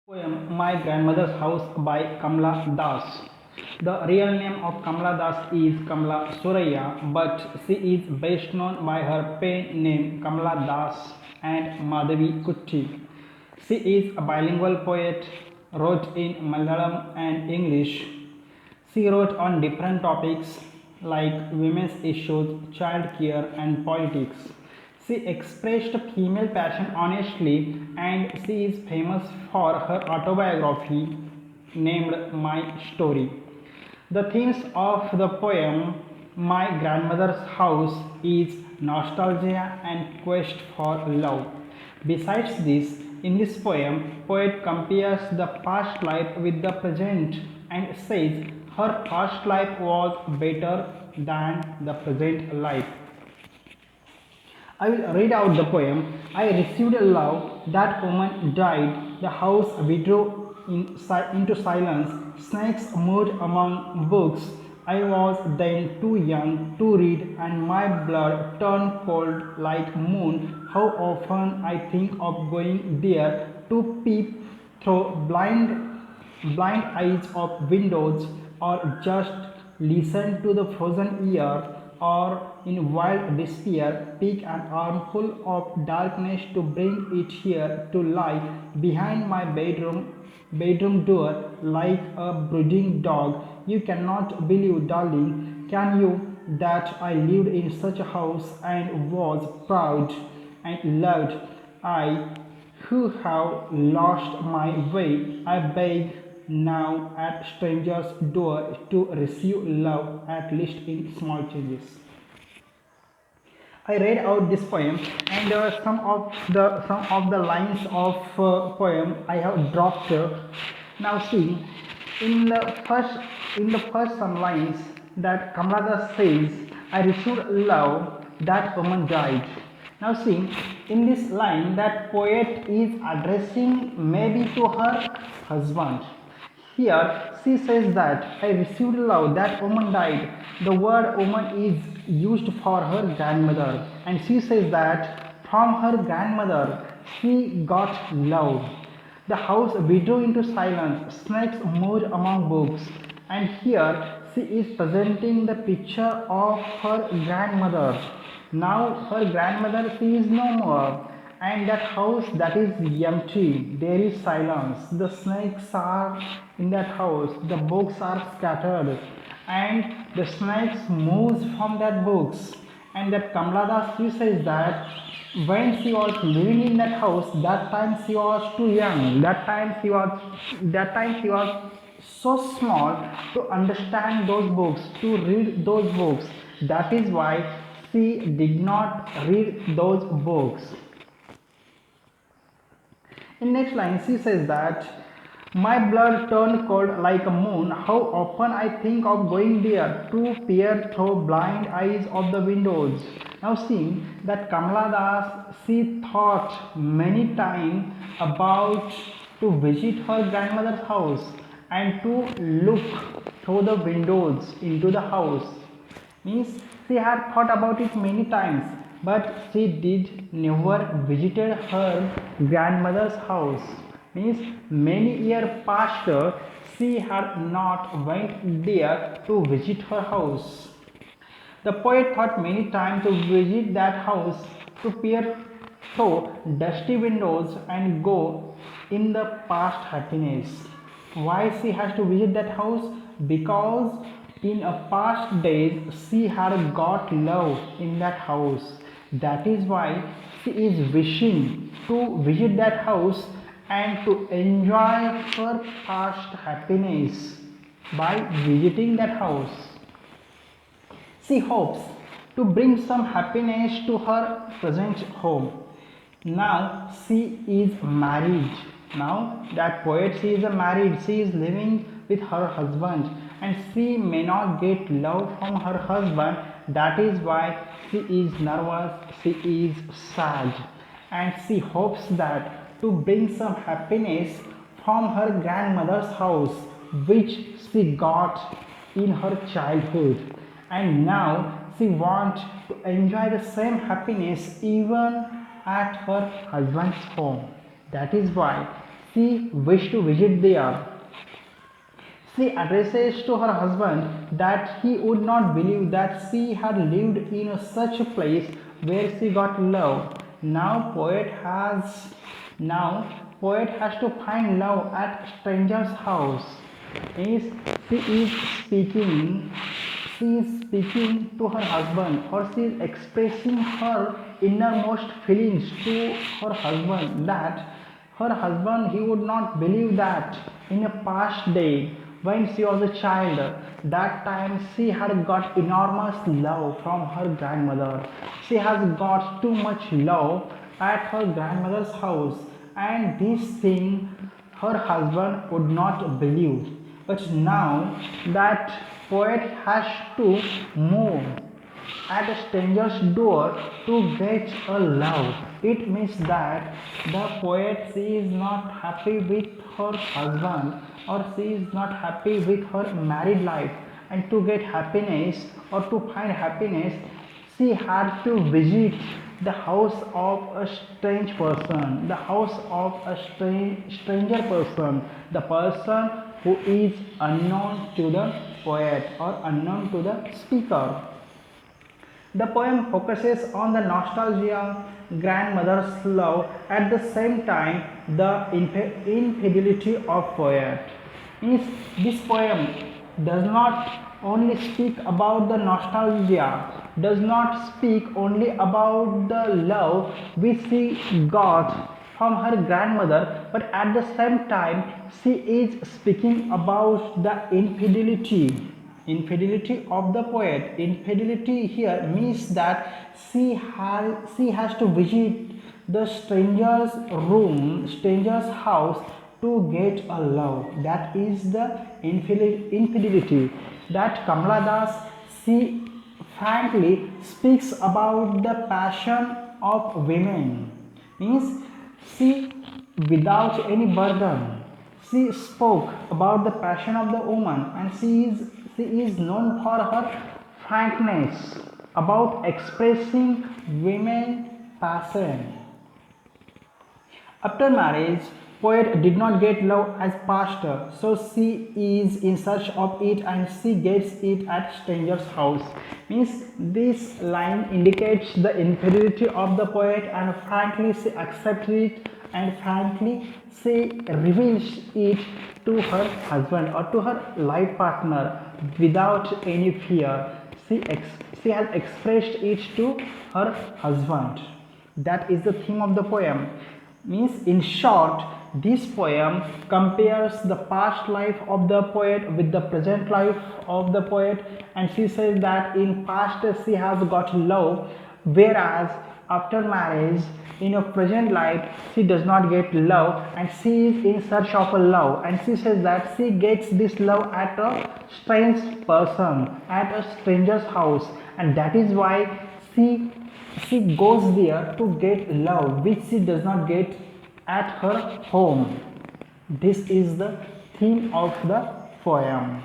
Poem My Grandmother's House by Kamala Das. The real name of Kamala Das is Kamala Suraya, but she is best known by her pen name Kamala Das and Madhavi Kutty. She is a bilingual poet, wrote in Malayalam and English. She wrote on different topics like women's issues, child care, and politics. She expressed female passion honestly, and she is famous for her autobiography named My Story. The themes of the poem My Grandmother's House is nostalgia and quest for love. Besides this, in this poem, poet compares the past life with the present and says her past life was better than the present life. I will read out the poem. I received a love, that woman died, the house withdrew into silence, snakes moved among books. I was then too young to read, and my blood turned cold like moon. How often I think of going there to peep through blind eyes of windows, or just listen to the frozen ear, or in wild despair pick an armful of darkness to bring it here to lie behind my bedroom door like a brooding dog. You cannot believe, darling, can you, that I lived in such a house and was proud and loved? I, who have lost my way, I beg now at strangers' door to receive love, at least in small changes. I read out this poem, and some of the lines of poem I have dropped. Now see, in the first some lines that Kamala says, "I received love, that woman died." Now see, in this line that poet is addressing maybe to her husband. Here she says that I received love, that woman died. The word woman is used for her grandmother, and she says that from her grandmother she got love. The house withdrew into silence, snakes moved among books, and here she is presenting the picture of her grandmother. Now her grandmother she is no more, and that house that is empty, there is silence, the snakes are in that house, the books are scattered, and the snakes moves from that books. And that Kamala she says that when she was living in that house, that time she was too young, that time she was so small to understand those books, to read those books. That is why she did not read those books. In next line, she says that my blood turned cold like a moon. How often I think of going there to peer through blind eyes of the windows. Now see that Kamala Das, she thought many times about to visit her grandmother's house and to look through the windows into the house. Means she had thought about it many times, but she did never visited her grandmother's house. Means many years passed, she had not went there to visit her house. The poet thought many times to visit that house, to peer through dusty windows and go in the past happiness. Why she has to visit that house? Because in a past days she had got love in that house. That is why she is wishing to visit that house and to enjoy her past happiness by visiting that house. She hopes to bring some happiness to her present home. Now she is married. Now that poet, she is married, she is living with her husband, and she may not get love from her husband. That is why she is nervous, she is sad, and she hopes that to bring some happiness from her grandmother's house, which she got in her childhood, and now she wants to enjoy the same happiness even at her husband's home. That is why she wished to visit there. She addresses to her husband that he would not believe that she had lived in such a place where she got love. Now poet has to find love at stranger's house. Is she is speaking she is speaking to her husband, or she is expressing her innermost feelings to her husband, that her husband he would not believe that in a past day when she was a child, that time she had got enormous love from her grandmother. She has got too much love at her grandmother's house, and this thing her husband would not believe. But now that poet has to move at a stranger's door to get a love, it means that the poet, she is not happy with her husband, or she is not happy with her married life, and to get happiness or to find happiness she had to visit the house of a strange person, the house of a stranger person, the person who is unknown to the poet or unknown to the speaker. The poem focuses on the nostalgia, grandmother's love, at the same time the infidelity of poet. Means this poem does not only speak about the nostalgia, does not speak only about the love which she got from her grandmother, but at the same time she is speaking about the infidelity of the poet. Infidelity here means that she has to visit the stranger's house to get a love. That is the infidelity. That Kamala Das, she frankly speaks about the passion of women. Means she, without any burden, she spoke about the passion of the woman, and she is known for her frankness about expressing women passion. After marriage, poet did not get love as pastor, so she is in search of it and she gets it at stranger's house. Means this line indicates the infidelity of the poet, and frankly she accepts it, and frankly she reveals it to her husband or to her life partner without any fear. She has expressed it to her husband. That is the theme of the poem. Means in short, this poem compares the past life of the poet with the present life of the poet, and she says that in past she has got love, whereas after marriage in a present life she does not get love, and she is in search of a love, and she says that she gets this love at a strange person, at a stranger's house, and that is why she goes there to get love which she does not get at her home. This is the theme of the poem.